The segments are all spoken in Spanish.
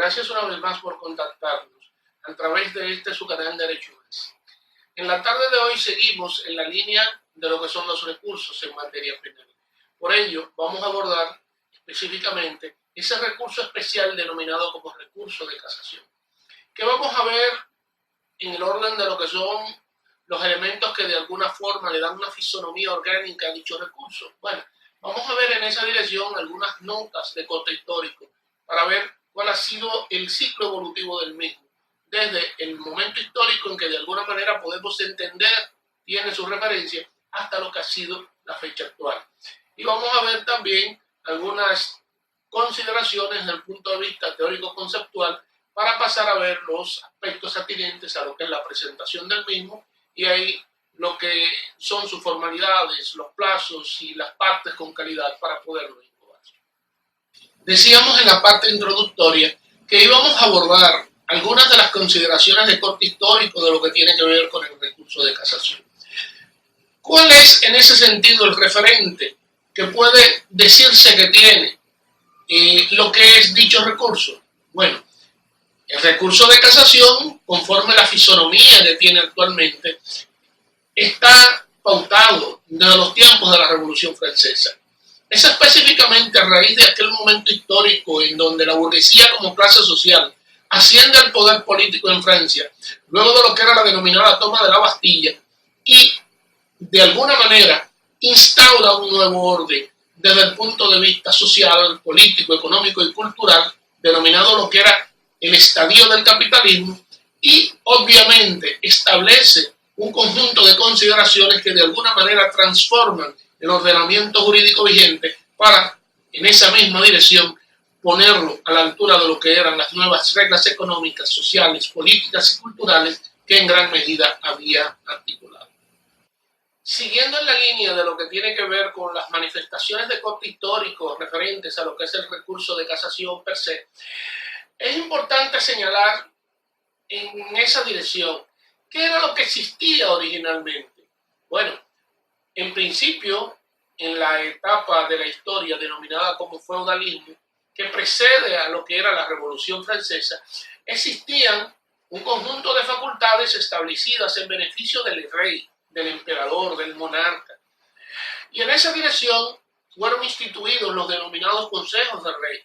Gracias una vez más por contactarnos a través de su canal Derecho Más. En la tarde de hoy seguimos en la línea de lo que son los recursos en materia penal. Por ello, vamos a abordar específicamente ese recurso especial denominado como recurso de casación, que vamos a ver en el orden de lo que son los elementos que de alguna forma le dan una fisonomía orgánica a dicho recurso. Bueno, vamos a ver en esa dirección algunas notas de corte histórico para ver cuál ha sido el ciclo evolutivo del mismo, desde el momento histórico en que de alguna manera podemos entender, tiene su referencia, hasta lo que ha sido la fecha actual. Y vamos a ver también algunas consideraciones desde el punto de vista teórico-conceptual para pasar a ver los aspectos atinentes a lo que es la presentación del mismo y ahí lo que son sus formalidades, los plazos y las partes con calidad para poderlo incoar. Decíamos en la parte introductoria que íbamos a abordar algunas de las consideraciones de corte histórico de lo que tiene que ver con el recurso de casación. ¿Cuál es en ese sentido el referente que puede decirse que tiene lo que es dicho recurso? Bueno, el recurso de casación, conforme la fisonomía que tiene actualmente, está pautado desde los tiempos de la Revolución Francesa. Es específicamente a raíz de aquel momento histórico en donde la burguesía como clase social asciende al poder político en Francia, luego de lo que era la denominada toma de la Bastilla, y de alguna manera instaura un nuevo orden desde el punto de vista social, político, económico y cultural, denominado lo que era el estadio del capitalismo, y obviamente establece un conjunto de consideraciones que de alguna manera transforman el ordenamiento jurídico vigente para, en esa misma dirección, ponerlo a la altura de lo que eran las nuevas reglas económicas, sociales, políticas y culturales que en gran medida había articulado. Siguiendo en la línea de lo que tiene que ver con las manifestaciones de corte histórico referentes a lo que es el recurso de casación per se, es importante señalar en esa dirección qué era lo que existía originalmente. Bueno, en principio, en la etapa de la historia denominada como feudalismo, que precede a lo que era la Revolución Francesa, existían un conjunto de facultades establecidas en beneficio del rey, del emperador, del monarca. Y en esa dirección fueron instituidos los denominados consejos del rey.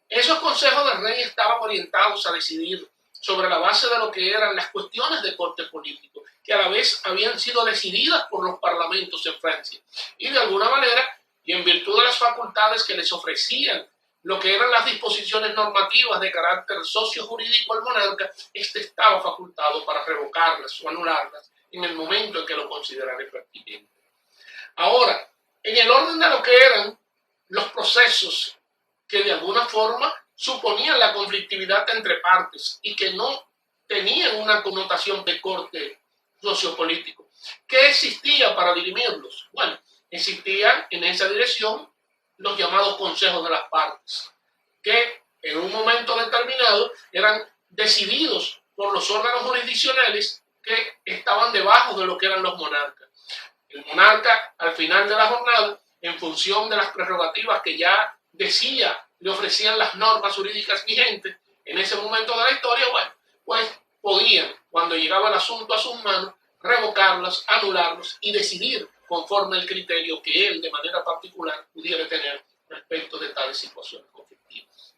Esos consejos del rey estaban orientados a decidir sobre la base de lo que eran las cuestiones de corte político, que a la vez habían sido decididas por los parlamentos en Francia. Y de alguna manera, y en virtud de las facultades que les ofrecían lo que eran las disposiciones normativas de carácter socio-jurídico al monarca, este estaba facultado para revocarlas o anularlas en el momento en que lo considerara pertinente. Ahora, en el orden de lo que eran los procesos que de alguna forma suponían la conflictividad entre partes y que no tenían una connotación de corte sociopolítico. ¿Qué existía para dirimirlos? Bueno, existían en esa dirección los llamados consejos de las partes, que en un momento determinado eran decididos por los órganos jurisdiccionales que estaban debajo de lo que eran los monarcas. El monarca, al final de la jornada, en función de las prerrogativas que ya decía, le ofrecían las normas jurídicas vigentes en ese momento de la historia, bueno, pues podían, cuando llegaba el asunto a sus manos, revocarlas, anularlos y decidir conforme el criterio que él de manera particular pudiera tener respecto de tales situaciones conflictivas.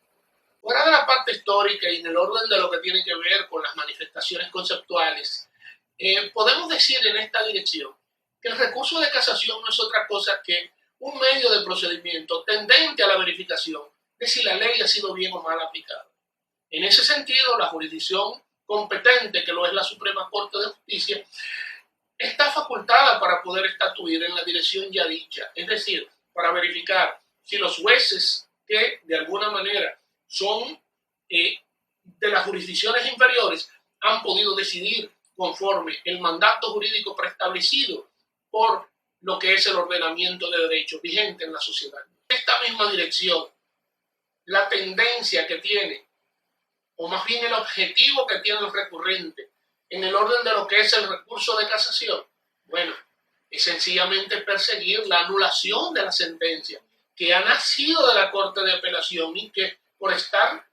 Fuera de la parte histórica y en el orden de lo que tiene que ver con las manifestaciones conceptuales, podemos decir en esta dirección que el recurso de casación no es otra cosa que un medio de procedimiento tendente a la verificación de si la ley ha sido bien o mal aplicada. En ese sentido, la jurisdicción competente, que lo es la Suprema Corte de Justicia, está facultada para poder estatuir en la dirección ya dicha, es decir, para verificar si los jueces que de alguna manera son de las jurisdicciones inferiores han podido decidir conforme el mandato jurídico preestablecido por lo que es el ordenamiento de derecho vigente en la sociedad. Esta misma dirección, la tendencia que tiene, o más bien el objetivo que tiene el recurrente en el orden de lo que es el recurso de casación, bueno, es sencillamente perseguir la anulación de la sentencia que ha nacido de la Corte de Apelación y que por estar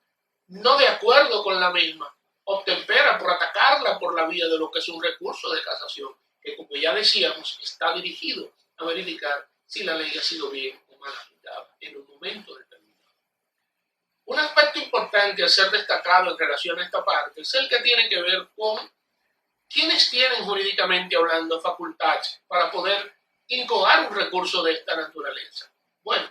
no de acuerdo con la misma, obtempera por atacarla por la vía de lo que es un recurso de casación, que como ya decíamos, está dirigido a verificar si la ley ha sido bien o mal aplicada en un momento determinado. Un aspecto importante a ser destacado en relación a esta parte es el que tiene que ver con quienes tienen jurídicamente hablando facultades para poder incoar un recurso de esta naturaleza. Bueno,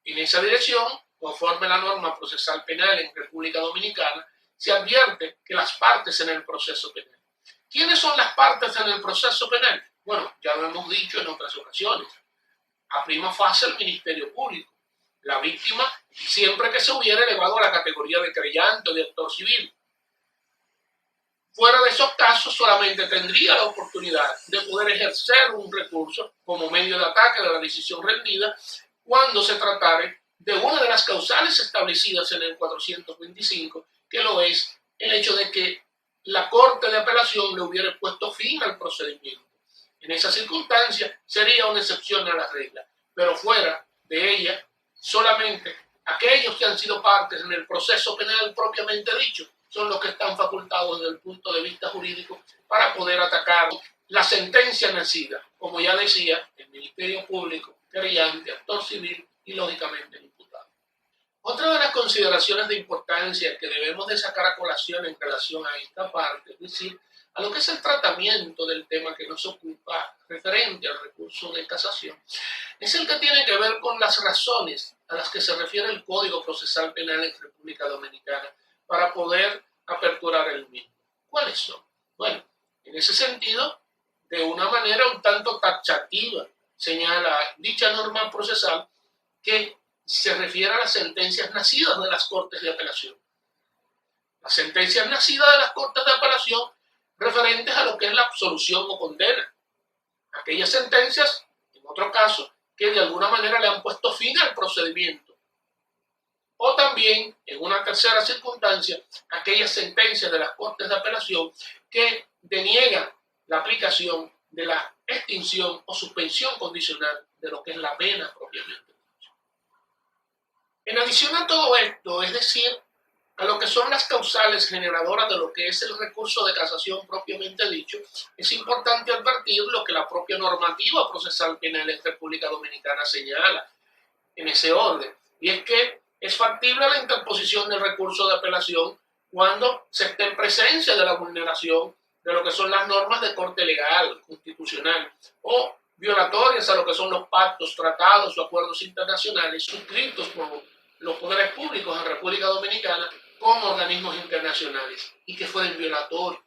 en esa dirección, conforme la norma procesal penal en República Dominicana, se advierte que las partes en el proceso penal. ¿Quiénes son las partes en el proceso penal? Bueno, ya lo hemos dicho en otras ocasiones. A prima fase el Ministerio Público. La víctima, siempre que se hubiera elevado a la categoría de creyente o de actor civil. Fuera de esos casos, solamente tendría la oportunidad de poder ejercer un recurso como medio de ataque de la decisión rendida cuando se tratare de una de las causales establecidas en el 425, que lo es el hecho de que la Corte de Apelación le hubiera puesto fin al procedimiento. En esa circunstancia sería una excepción a la regla, pero fuera de ella, solamente aquellos que han sido partes en el proceso penal propiamente dicho son los que están facultados desde el punto de vista jurídico para poder atacar la sentencia nacida, como ya decía, el Ministerio Público, querellante, actor civil y lógicamente el imputado. Otra de las consideraciones de importancia que debemos de sacar a colación en relación a esta parte, es decir, a lo que es el tratamiento del tema que nos ocupa referente al recurso de casación, es el que tiene que ver con las razones a las que se refiere el Código Procesal Penal en República Dominicana para poder aperturar el mismo. ¿Cuáles son? Bueno, en ese sentido, de una manera un tanto taxativa, señala dicha norma procesal que se refiere a las sentencias nacidas de las Cortes de Apelación. Las sentencias nacidas de las Cortes de Apelación referentes a lo que es la absolución o condena. Aquellas sentencias, en otro caso, que de alguna manera le han puesto fin al procedimiento. O también, en una tercera circunstancia, aquellas sentencias de las Cortes de Apelación que deniegan la aplicación de la extinción o suspensión condicional de lo que es la pena propiamente. En adición a todo esto, es decir, a lo que son las causales generadoras de lo que es el recurso de casación propiamente dicho, es importante advertir lo que la propia normativa procesal penal en República Dominicana señala en ese orden, y es que es factible la interposición del recurso de apelación cuando se esté en presencia de la vulneración de lo que son las normas de corte legal, constitucional, o violatorias a lo que son los pactos, tratados o acuerdos internacionales suscritos por los poderes públicos en República Dominicana con organismos internacionales y que fueron violatorios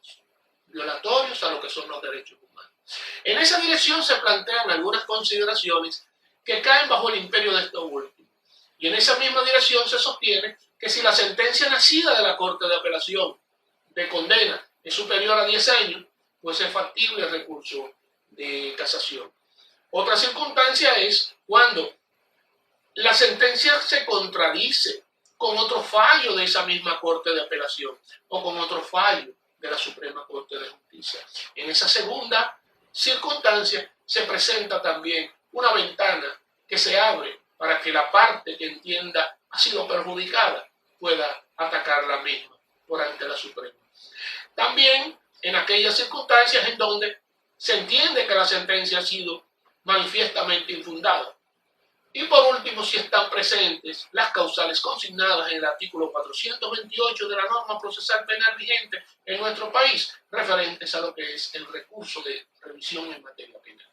a lo que son los derechos humanos. En esa dirección se plantean algunas consideraciones que caen bajo el imperio de estos últimos. Y en esa misma dirección se sostiene que si la sentencia nacida de la Corte de Apelación de condena es superior a 10 años, pues es factible el recurso de casación. Otra circunstancia es cuando la sentencia se contradice con otro fallo de esa misma Corte de Apelación o con otro fallo de la Suprema Corte de Justicia. En esa segunda circunstancia se presenta también una ventana que se abre para que la parte que entienda ha sido perjudicada pueda atacar la misma por ante la Suprema. También en aquellas circunstancias en donde se entiende que la sentencia ha sido manifiestamente infundada. Y por último, si están presentes las causales consignadas en el artículo 428 de la norma procesal penal vigente en nuestro país, referentes a lo que es el recurso de revisión en materia penal.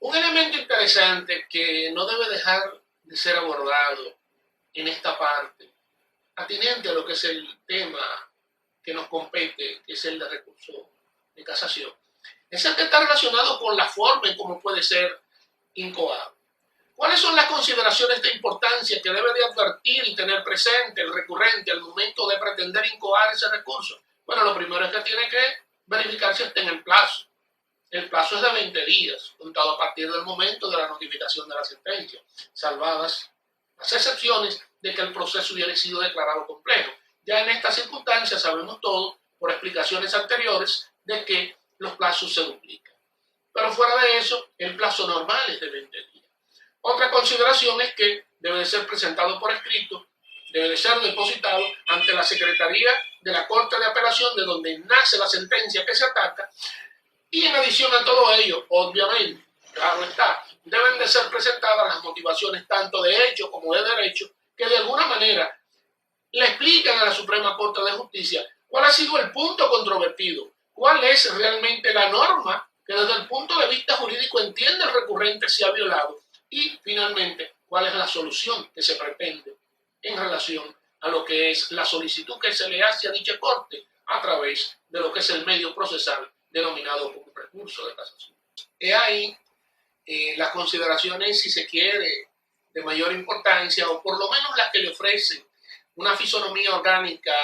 Un elemento interesante que no debe dejar de ser abordado en esta parte, atinente a lo que es el tema que nos compete, que es el de recurso de casación, es el que está relacionado con la forma en cómo puede ser incoado. ¿Cuáles son las consideraciones de importancia que debe de advertir y tener presente el recurrente al momento de pretender incoar ese recurso? Bueno, lo primero es que tiene que verificar si está en el plazo. El plazo es de 20 días, contado a partir del momento de la notificación de la sentencia, salvadas las excepciones de que el proceso hubiera sido declarado complejo. Ya en estas circunstancias sabemos todo, por explicaciones anteriores, de que los plazos se duplican. Pero fuera de eso, el plazo normal es de 20 días. Otra consideración es que debe de ser presentado por escrito debe de ser depositado ante la Secretaría de la Corte de Apelación, de donde nace la sentencia que se ataca, y en adición a todo ello, obviamente, claro está, deben de ser presentadas las motivaciones tanto de hecho como de derecho, que de alguna manera le explican a la Suprema Corte de Justicia cuál ha sido el punto controvertido, cuál es realmente la norma que desde el punto de vista jurídico entiende el recurrente se ha violado, y finalmente cuál es la solución que se pretende en relación a lo que es la solicitud que se le hace a dicha Corte a través de lo que es el medio procesal denominado como recurso de casación. He ahí las consideraciones, si se quiere, de mayor importancia, o por lo menos las que le ofrecen una fisonomía orgánica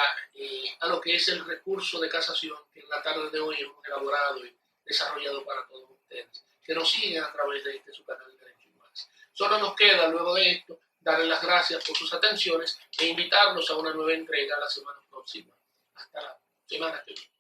a lo que es el recurso de casación que en la tarde de hoy hemos elaborado y desarrollado para todos ustedes, que nos siguen a través de su canal de Derecho y Más. Solo nos queda, luego de esto, darles las gracias por sus atenciones e invitarlos a una nueva entrega la semana próxima. Hasta la semana que viene.